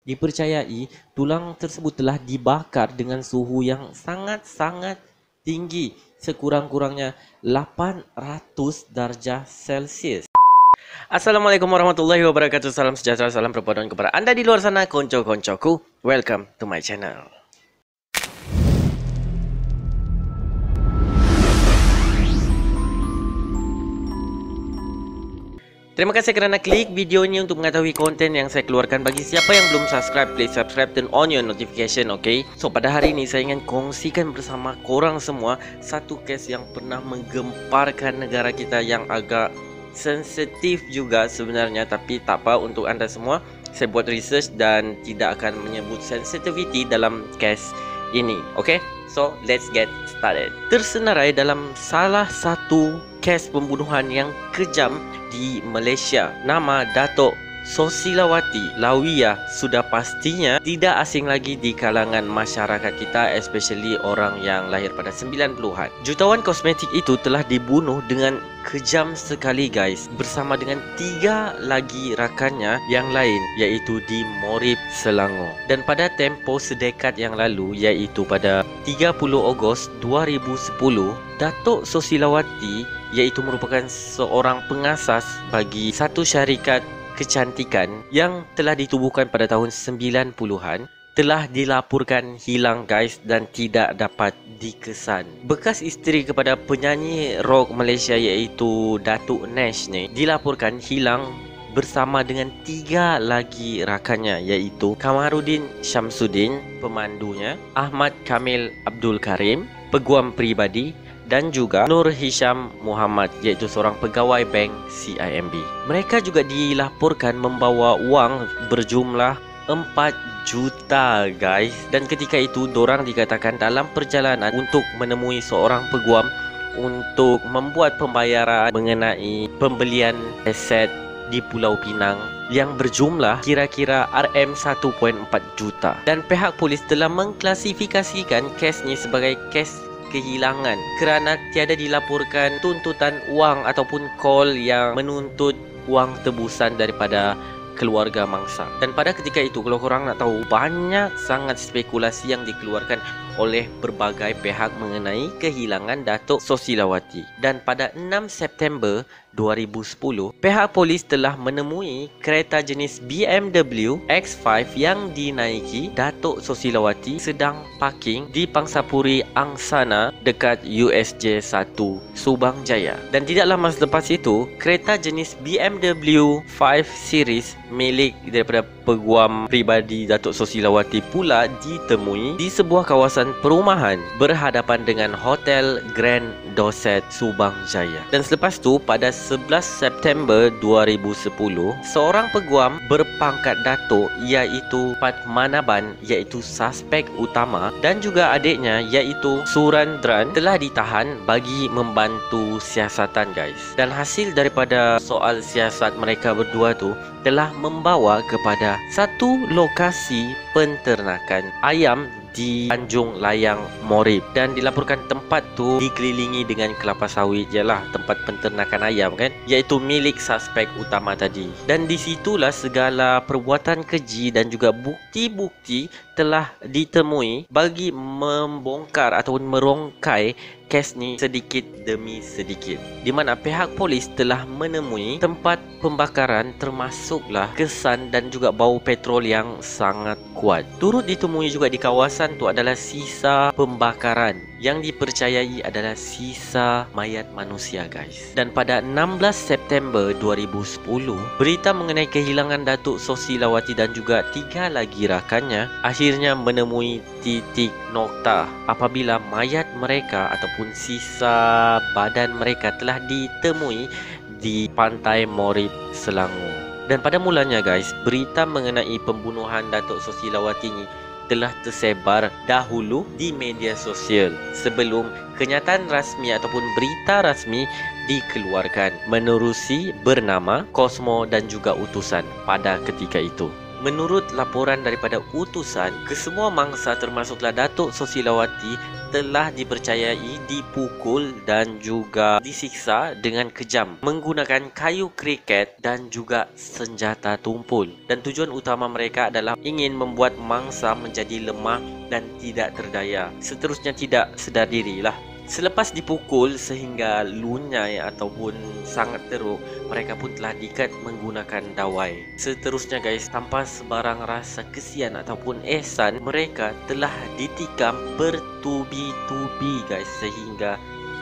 Dipercayai tulang tersebut telah dibakar dengan suhu yang sangat-sangat tinggi, sekurang-kurangnya 800 darjah Celsius. Assalamualaikum warahmatullahi wabarakatuh. Salam sejahtera, salam perpaduan kepada anda di luar sana, konco-koncoku. Welcome to my channel. Terima kasih kerana klik video ini untuk mengetahui konten yang saya keluarkan. Bagi siapa yang belum subscribe, please subscribe dan on your notification, okay? So, pada hari ini saya ingin kongsikan bersama korang semua satu kes yang pernah menggemparkan negara kita, yang agak sensitif juga sebenarnya, tapi tak apa untuk anda semua. Saya buat research dan tidak akan menyebut sensitivity dalam kes ini, okay? So, let's get started. Tersenarai dalam salah satu kes pembunuhan yang kejam di Malaysia, nama Datuk Sosilawati Lawiyah sudah pastinya tidak asing lagi di kalangan masyarakat kita, especially orang yang lahir pada 90-an. Jutawan kosmetik itu telah dibunuh dengan kejam sekali, guys, bersama dengan 3 lagi rakannya yang lain, iaitu di Morib, Selangor. Dan pada tempoh sedekat yang lalu, iaitu pada 30 Ogos 2010, Datuk Sosilawati, iaitu merupakan seorang pengasas bagi satu syarikat kecantikan yang telah ditubuhkan pada tahun 90-an, telah dilaporkan hilang, guys, dan tidak dapat dikesan. Bekas isteri kepada penyanyi rock Malaysia iaitu Datuk Nash ni dilaporkan hilang bersama dengan 3 lagi rakannya, iaitu Kamarudin Syamsuddin, pemandunya, Ahmad Kamil Abdul Karim, peguam peribadi, dan juga Nur Hisham Muhammad, iaitu seorang pegawai bank CIMB. Mereka juga dilaporkan membawa wang berjumlah 4 juta, guys. Dan ketika itu dorang dikatakan dalam perjalanan untuk menemui seorang peguam untuk membuat pembayaran mengenai pembelian aset di Pulau Pinang yang berjumlah kira-kira RM1.4 juta. Dan pihak polis telah mengklasifikasikan kes ni sebagai kes kehilangan kerana tiada dilaporkan tuntutan wang ataupun call yang menuntut wang tebusan daripada keluarga mangsa. Dan pada ketika itu, kalau korang nak tahu, banyak sangat spekulasi yang dikeluarkan oleh berbagai pihak mengenai kehilangan Datuk Sosilawati. Dan pada 6 September 2010, pihak polis telah menemui kereta jenis BMW X5 yang dinaiki Datuk Sosilawati sedang parking di Pangsapuri Angsana dekat USJ 1 Subang Jaya. Dan tidak lama selepas itu, kereta jenis BMW 5 Series milik daripada peguam pribadi Datuk Sosilawati pula ditemui di sebuah kawasan perumahan berhadapan dengan Hotel Grand Dorset Subang Jaya. Dan selepas tu, pada 11 September 2010, seorang peguam berpangkat Datuk iaitu Padmanaban, iaitu suspek utama, dan juga adiknya iaitu Surandran telah ditahan bagi membantu siasatan, guys. Dan hasil daripada soal siasat mereka berdua tu telah membawa kepada satu lokasi penternakan ayam di Tanjung Layang, Morib. Dan dilaporkan tempat tu dikelilingi dengan kelapa sawit, ialah tempat penternakan ayam kan, iaitu milik suspek utama tadi. Dan disitulah segala perbuatan keji dan juga bukti-bukti telah ditemui bagi membongkar ataupun merongkai kes ni sedikit demi sedikit, di mana pihak polis telah menemui tempat pembakaran termasuklah kesan dan juga bau petrol yang sangat kuat. Turut ditemui juga di kawasan tu adalah sisa pembakaran yang dipercayai adalah sisa mayat manusia, guys. Dan pada 16 September 2010, berita mengenai kehilangan Datuk Sosilawati dan juga 3 lagi rakannya akhirnya menemui titik nokta apabila mayat mereka ataupun sisa badan mereka telah ditemui di pantai Morib, Selangor. Dan pada mulanya, guys, berita mengenai pembunuhan Datuk Sosilawati ini telah tersebar dahulu di media sosial sebelum kenyataan rasmi ataupun berita rasmi dikeluarkan menerusi bernama Kosmo dan juga Utusan pada ketika itu. Menurut laporan daripada utusan, kesemua mangsa termasuklah Datuk Sosilawati telah dipercayai dipukul dan juga disiksa dengan kejam menggunakan kayu kriket dan juga senjata tumpul. Dan tujuan utama mereka adalah ingin membuat mangsa menjadi lemah dan tidak terdaya. Seterusnya tidak sedar dirilah. Selepas dipukul sehingga lunyai ataupun sangat teruk, mereka pun telah diikat menggunakan dawai. Seterusnya guys, tanpa sebarang rasa kesian ataupun ihsan, mereka telah ditikam bertubi-tubi guys sehingga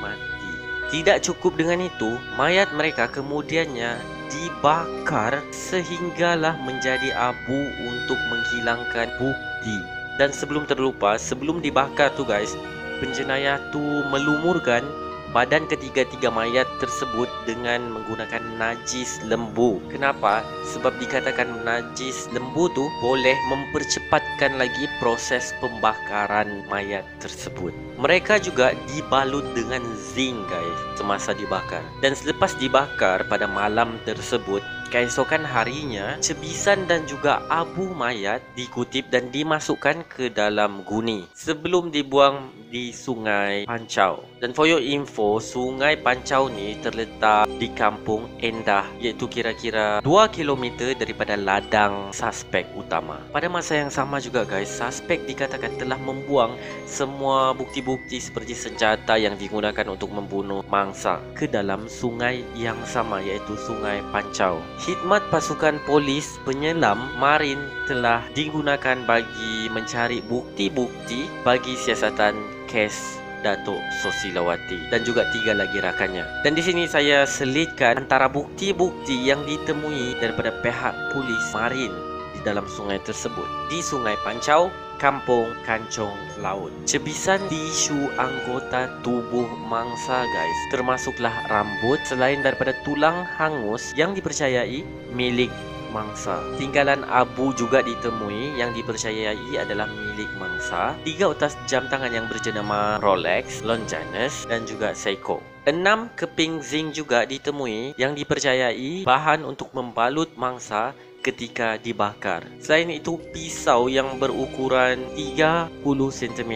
mati. Tidak cukup dengan itu, mayat mereka kemudiannya dibakar sehinggalah menjadi abu untuk menghilangkan bukti. Dan sebelum terlupa, sebelum dibakar tu guys, penjenayah tu melumurkan badan ketiga-tiga mayat tersebut dengan menggunakan najis lembu. Kenapa? Sebab dikatakan najis lembu tu boleh mempercepatkan lagi proses pembakaran mayat tersebut. Mereka juga dibalut dengan zinc guys semasa dibakar. Dan selepas dibakar pada malam tersebut, keesokan harinya, cebisan dan juga abu mayat dikutip dan dimasukkan ke dalam guni sebelum dibuang di Sungai Pancau. Dan for your info, Sungai Pancau ni terletak di Kampung Endah, iaitu kira-kira 2 km daripada ladang suspek utama. Pada masa yang sama juga guys, suspek dikatakan telah membuang semua bukti-bukti seperti senjata yang digunakan untuk membunuh mangsa ke dalam sungai yang sama, iaitu Sungai Pancau. Khidmat pasukan polis penyelam marin telah digunakan bagi mencari bukti-bukti bagi siasatan kes Datuk Sosilawati dan juga 3 lagi rakannya. Dan di sini saya selitkan antara bukti-bukti yang ditemui daripada pihak polis marin di dalam sungai tersebut. Di Sungai Pancau, Kampung Kancung Laut, cebisan tisu anggota tubuh mangsa guys, termasuklah rambut selain daripada tulang hangus yang dipercayai milik mangsa. Tinggalan abu juga ditemui yang dipercayai adalah milik mangsa. 3 utas jam tangan yang berjenama Rolex, Longinus dan juga Seiko. 6 keping zinc juga ditemui yang dipercayai bahan untuk membalut mangsa ketika dibakar. Selain itu, pisau yang berukuran 30 cm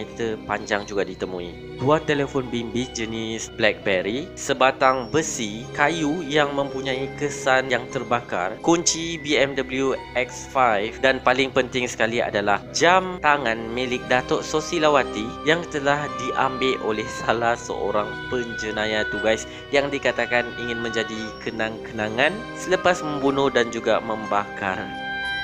panjang juga ditemui. 2 telefon bimbit jenis BlackBerry, sebatang besi kayu yang mempunyai kesan yang terbakar, kunci BMW X5 dan paling penting sekali adalah jam tangan milik Datuk Sosilawati yang telah diambil oleh salah seorang penjenayah tu guys, yang dikatakan ingin menjadi kenang-kenangan selepas membunuh dan juga membakar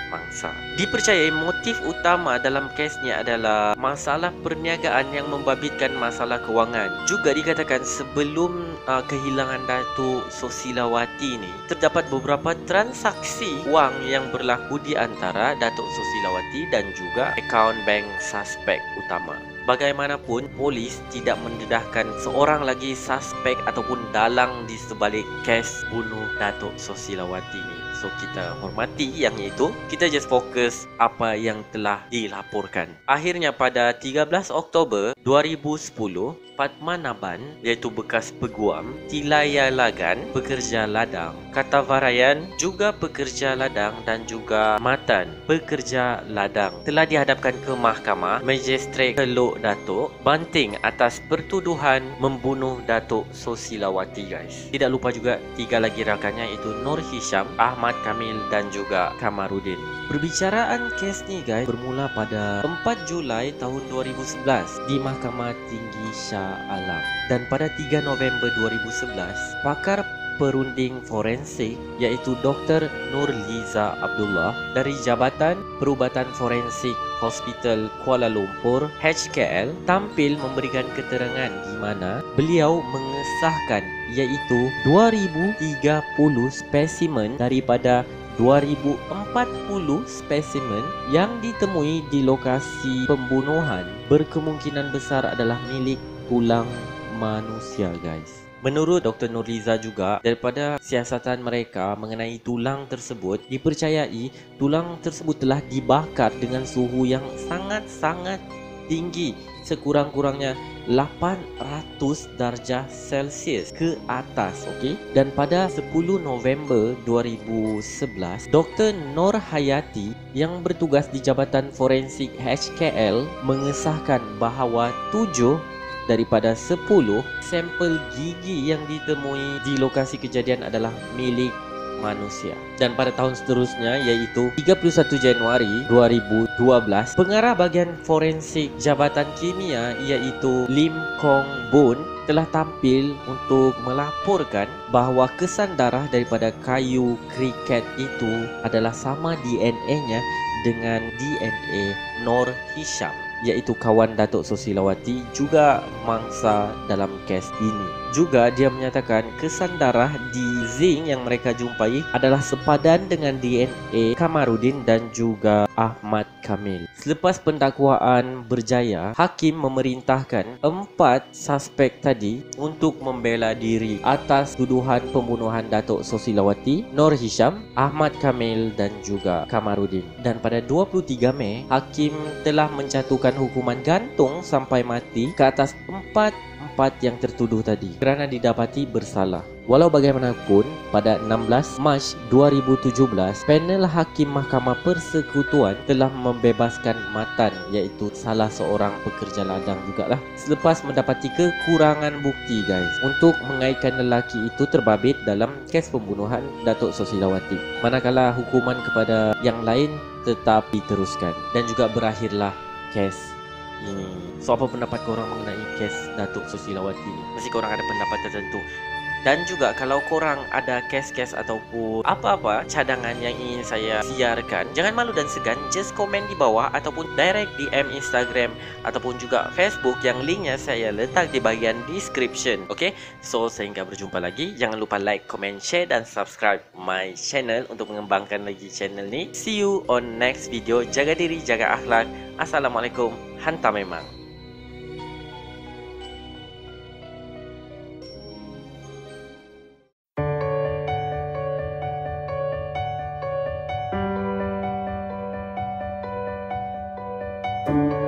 mangsa. Dipercayai motif utama dalam kesnya adalah masalah perniagaan yang membabitkan masalah kewangan. Juga dikatakan sebelum kehilangan Datuk Sosilawati ni, terdapat beberapa transaksi wang yang berlaku di antara Datuk Sosilawati dan juga akaun bank suspek utama. Bagaimanapun, polis tidak mendedahkan seorang lagi suspek ataupun dalang di sebalik kes bunuh Datuk Sosilawati ni. So kita hormati yang itu, kita just fokus apa yang telah dilaporkan. Akhirnya pada 13 Oktober 2010, Padmanaban iaitu bekas peguam, Tilayalagan pekerja ladang, Katavarayan juga pekerja ladang dan juga Matan pekerja ladang telah dihadapkan ke mahkamah Magistrate Teluk Datuk Banting atas pertuduhan membunuh Datuk Sosilawati guys. Tidak lupa juga 3 lagi rakannya iaitu Nur Hisham, Ahmad Kamil dan juga Kamarudin. Perbicaraan kes ni guys bermula pada 4 Julai tahun 2011 di Mahkamah Tinggi Shah Alam, dan pada 3 November 2011 pakar perunding forensik iaitu Dr. Nurliza Abdullah dari Jabatan Perubatan Forensik Hospital Kuala Lumpur HKL tampil memberikan keterangan di mana beliau mengesahkan iaitu 2030 spesimen daripada 2040 spesimen yang ditemui di lokasi pembunuhan berkemungkinan besar adalah milik tulang manusia guys. Menurut Dr. Nurliza juga, daripada siasatan mereka mengenai tulang tersebut, dipercayai tulang tersebut telah dibakar dengan suhu yang sangat-sangat tinggi sekurang-kurangnya 800 darjah Celsius ke atas, okey. Dan pada 10 November 2011, Dr. Nur Hayati yang bertugas di Jabatan Forensik HKL mengesahkan bahawa 7 daripada 10 sampel gigi yang ditemui di lokasi kejadian adalah milik manusia. Dan pada tahun seterusnya, iaitu 31 Januari 2012, pengarah bahagian forensik Jabatan Kimia iaitu Lim Kong Boon telah tampil untuk melaporkan bahawa kesan darah daripada kayu kriket itu adalah sama DNA-nya dengan DNA Nur Hisham, iaitu kawan Datuk Sosilawati, juga mangsa dalam kes ini. Juga dia menyatakan kesan darah di zinc yang mereka jumpai adalah sepadan dengan DNA Kamarudin dan juga Ahmad Kamil. Selepas pendakwaan berjaya, hakim memerintahkan 4 suspek tadi untuk membela diri atas tuduhan pembunuhan Datuk Sosilawati, Nur Hisham, Ahmad Kamil dan juga Kamarudin. Dan pada 23 Mei, hakim telah menjatuhkan hukuman gantung sampai mati ke atas 4 yang tertuduh tadi kerana didapati bersalah. Walau bagaimanapun, pada 16 Mac 2017, panel Hakim Mahkamah Persekutuan telah membebaskan Matan, iaitu salah seorang pekerja ladang jugalah, selepas mendapati kekurangan bukti guys untuk mengaitkan lelaki itu terbabit dalam kes pembunuhan Datuk Sosilawati. Manakala hukuman kepada yang lain tetap diteruskan dan juga berakhirlah kes ini. So, apa pendapat korang mengenai kes Datuk Sosilawati ni? Mesti korang ada pendapat tertentu. Dan juga kalau korang ada kes-kes ataupun apa-apa cadangan yang ingin saya siarkan, jangan malu dan segan, just komen di bawah ataupun direct DM Instagram ataupun juga Facebook yang linknya saya letak di bahagian description. Okay, so sehingga berjumpa lagi, jangan lupa like, comment, share dan subscribe my channel untuk mengembangkan lagi channel ni. See you on next video. Jaga diri, jaga akhlak. Assalamualaikum. Hantar memang. Thank you.